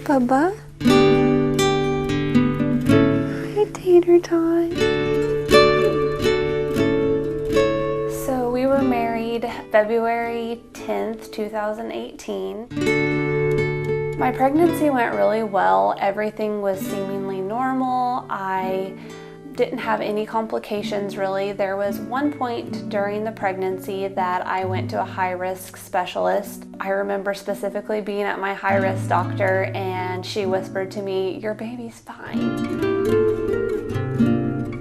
Bubba. Hi, Tater Tot. So we were married February 10th, 2018. My pregnancy went really well. Everything was seemingly normal. I didn't have any complications really. There was one point during the pregnancy that I went to a high-risk specialist. I remember specifically being at my high-risk doctor and she whispered to me, "Your baby's fine."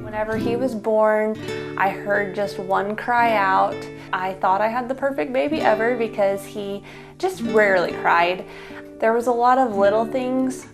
Whenever he was born, I heard just one cry out. I thought I had the perfect baby ever because he just rarely cried. There was a lot of little things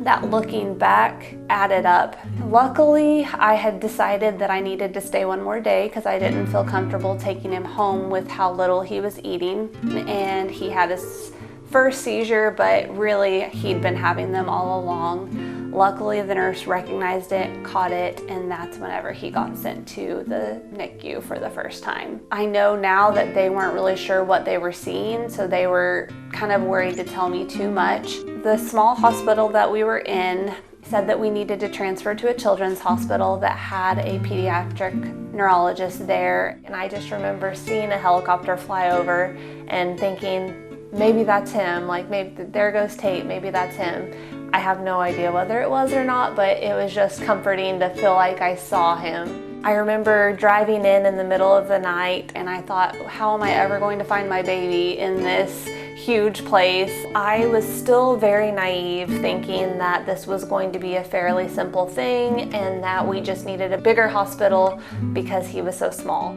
that, looking back, added up. Luckily, I had decided that I needed to stay one more day because I didn't feel comfortable taking him home with how little he was eating. And he had his first seizure, but really he'd been having them all along. Luckily, the nurse recognized it, caught it, and that's whenever he got sent to the NICU for the first time. I know now that they weren't really sure what they were seeing, so they were kind of worried to tell me too much. The small hospital that we were in said that we needed to transfer to a children's hospital that had a pediatric neurologist there. And I just remember seeing a helicopter fly over and thinking, maybe that's him, like maybe there goes Tate, maybe that's him. I have no idea whether it was or not, but it was just comforting to feel like I saw him. I remember driving in the middle of the night and I thought, how am I ever going to find my baby in this huge place? I was still very naive, thinking that this was going to be a fairly simple thing and that we just needed a bigger hospital because he was so small.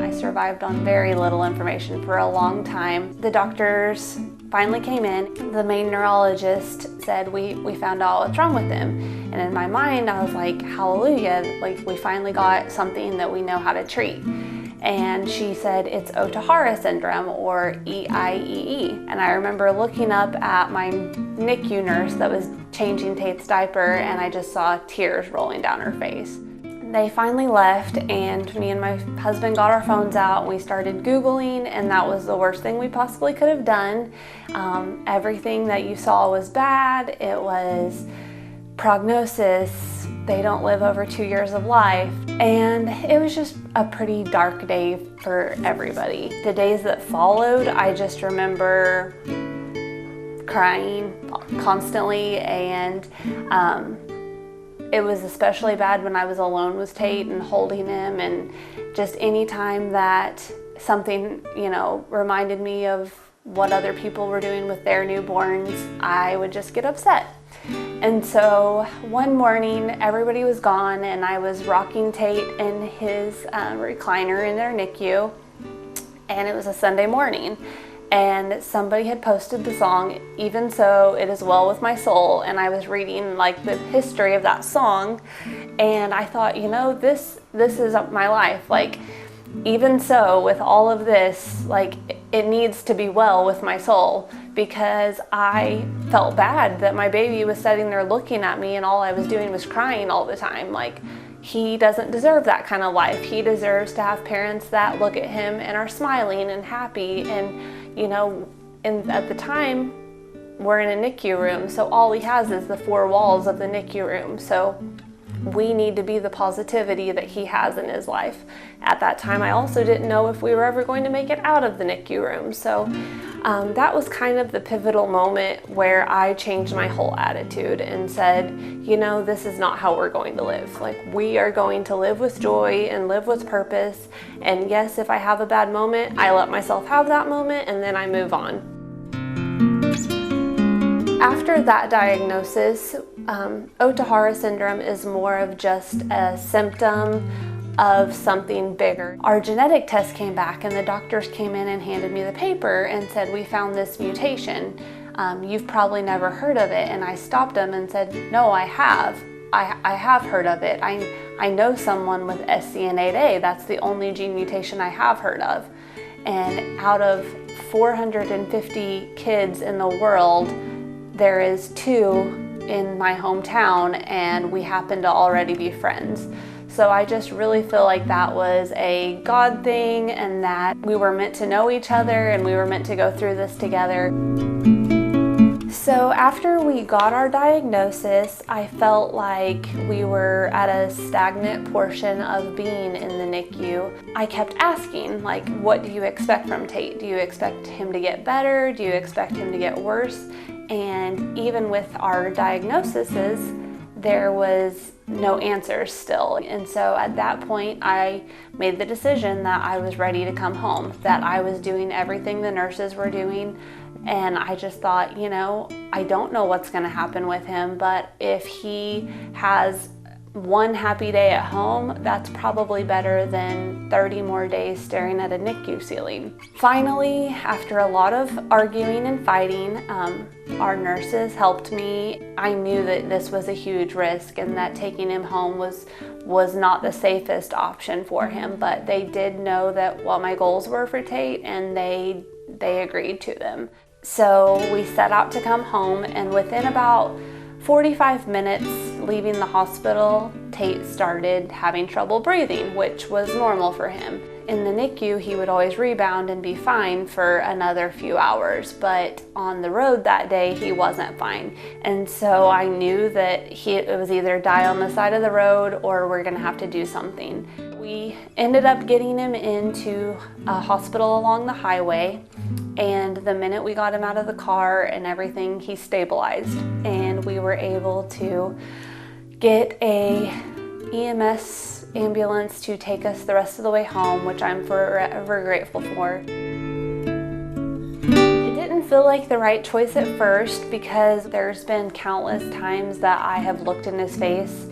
I survived on very little information for a long time. The doctors finally came in. The main neurologist said, we found out what's wrong with him. And in my mind, I was like, hallelujah, like we finally got something that we know how to treat. And she said it's Ohtahara syndrome, or EIEE. And I remember looking up at my NICU nurse that was changing Tate's diaper, and I just saw tears rolling down her face. They finally left, and me and my husband got our phones out and we started Googling, and that was the worst thing we possibly could have done. Everything that you saw was bad. It was prognosis, they don't live over 2 years of life, and it was just a pretty dark day for everybody. The days that followed, I just remember crying constantly, and it was especially bad when I was alone with Tate and holding him, and just any time that something, reminded me of what other people were doing with their newborns, I would just get upset. And so one morning, everybody was gone and I was rocking Tate in his recliner in their NICU, and it was a Sunday morning. And somebody had posted the song, "Even So, It Is Well With My Soul," and I was reading like the history of that song, and I thought, this is my life. Like, even so, with all of this, like, it needs to be well with my soul, because I felt bad that my baby was sitting there looking at me and all I was doing was crying all the time. Like, he doesn't deserve that kind of life. He deserves to have parents that look at him and are smiling and happy. And at the time, we're in a NICU room, so all he has is the four walls of the NICU room. So we need to be the positivity that he has in his life. At that time, I also didn't know if we were ever going to make it out of the NICU room. So that was kind of the pivotal moment where I changed my whole attitude and said, this is not how we're going to live. Like, we are going to live with joy and live with purpose. And yes, if I have a bad moment, I let myself have that moment and then I move on. After that diagnosis, Ohtahara syndrome is more of just a symptom of something bigger. Our genetic test came back and the doctors came in and handed me the paper and said, "We found this mutation. You've probably never heard of it." And I stopped them and said, "No, I have. I have heard of it. I know someone with SCN8A. That's the only gene mutation I have heard of." And out of 450 kids in the world, there is 2 in my hometown, and we happen to already be friends. So I just really feel like that was a God thing, and that we were meant to know each other and we were meant to go through this together. So after we got our diagnosis, I felt like we were at a stagnant portion of being in the NICU. I kept asking, like, what do you expect from Tate? Do you expect him to get better? Do you expect him to get worse? And even with our diagnoses, there was no answers still. And so at that point, I made the decision that I was ready to come home, that I was doing everything the nurses were doing. And I just thought, you know, I don't know what's going to happen with him, but if he has one happy day at home, that's probably better than 30 more days staring at a NICU ceiling. Finally, after a lot of arguing and fighting, our nurses helped me. I knew that this was a huge risk and that taking him home was not the safest option for him, but they did know that what my goals were for Tate, and they agreed to them. So we set out to come home, and within about 45 minutes leaving the hospital, Tate started having trouble breathing, which was normal for him. In the NICU, he would always rebound and be fine for another few hours, but on the road that day, he wasn't fine. And so I knew that it was either die on the side of the road or we're gonna have to do something. We ended up getting him into a hospital along the highway, and the minute we got him out of the car and everything, he stabilized, and we were able to get a EMS ambulance to take us the rest of the way home, which I'm forever grateful for. It didn't feel like the right choice at first, because there's been countless times that I have looked in his face,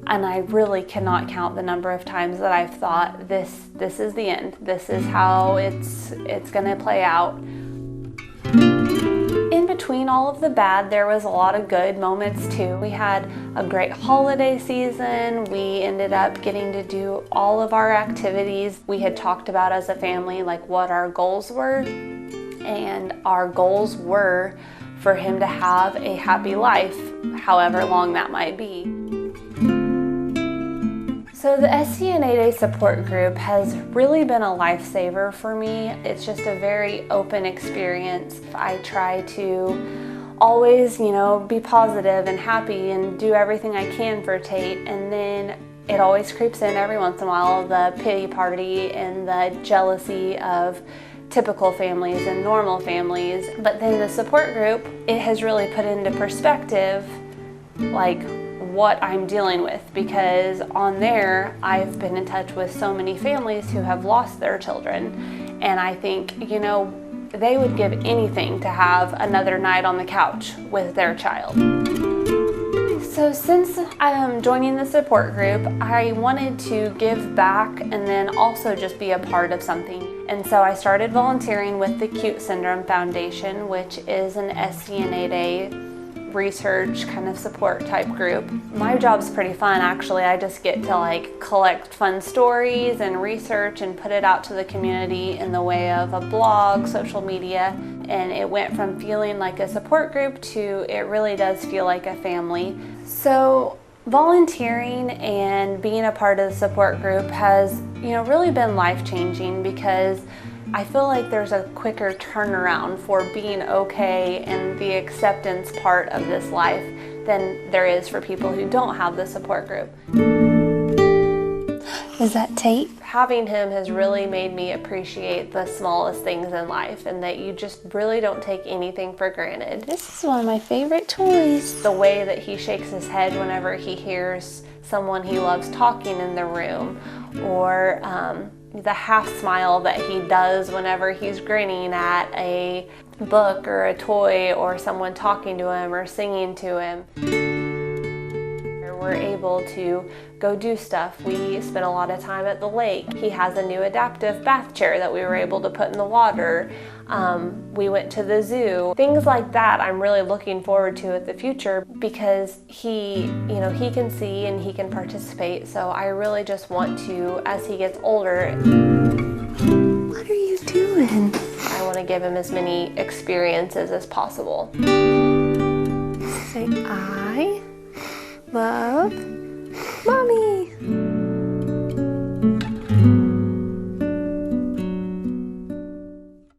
and I really cannot count the number of times that I've thought, this is the end. This is how it's gonna play out. In between all of the bad, there was a lot of good moments too. We had a great holiday season. We ended up getting to do all of our activities we had talked about as a family, like what our goals were. And our goals were for him to have a happy life, however long that might be. So the SCNA support group has really been a lifesaver for me. It's just a very open experience. I try to always, be positive and happy and do everything I can for Tate, and then it always creeps in every once in a while, the pity party and the jealousy of typical families and normal families. But then the support group, it has really put into perspective, like, what I'm dealing with, because on there I've been in touch with so many families who have lost their children, and I think, they would give anything to have another night on the couch with their child. So since I'm joining the support group, I wanted to give back and then also just be a part of something. And so I started volunteering with the Cute Syndrome Foundation, which is an SCNA research kind of support type group. My job's pretty fun, actually. I just get to collect fun stories and research and put it out to the community in the way of a blog, social media, and it went from feeling like a support group to it really does feel like a family. So volunteering and being a part of the support group has, really been life-changing, because I feel like there's a quicker turnaround for being okay and the acceptance part of this life than there is for people who don't have the support group. Is that Tate? Having him has really made me appreciate the smallest things in life, and that you just really don't take anything for granted. This is one of my favorite toys. The way that he shakes his head whenever he hears someone he loves talking in the room, or the half smile that he does whenever he's grinning at a book or a toy or someone talking to him or singing to him. We're able to go do stuff. We spent a lot of time at the lake. He has a new adaptive bath chair that we were able to put in the water. We went to the zoo. Things like that I'm really looking forward to in the future, because he can see and he can participate. So I really just want to, as he gets older, what are you doing? I want to give him as many experiences as possible. Say, I love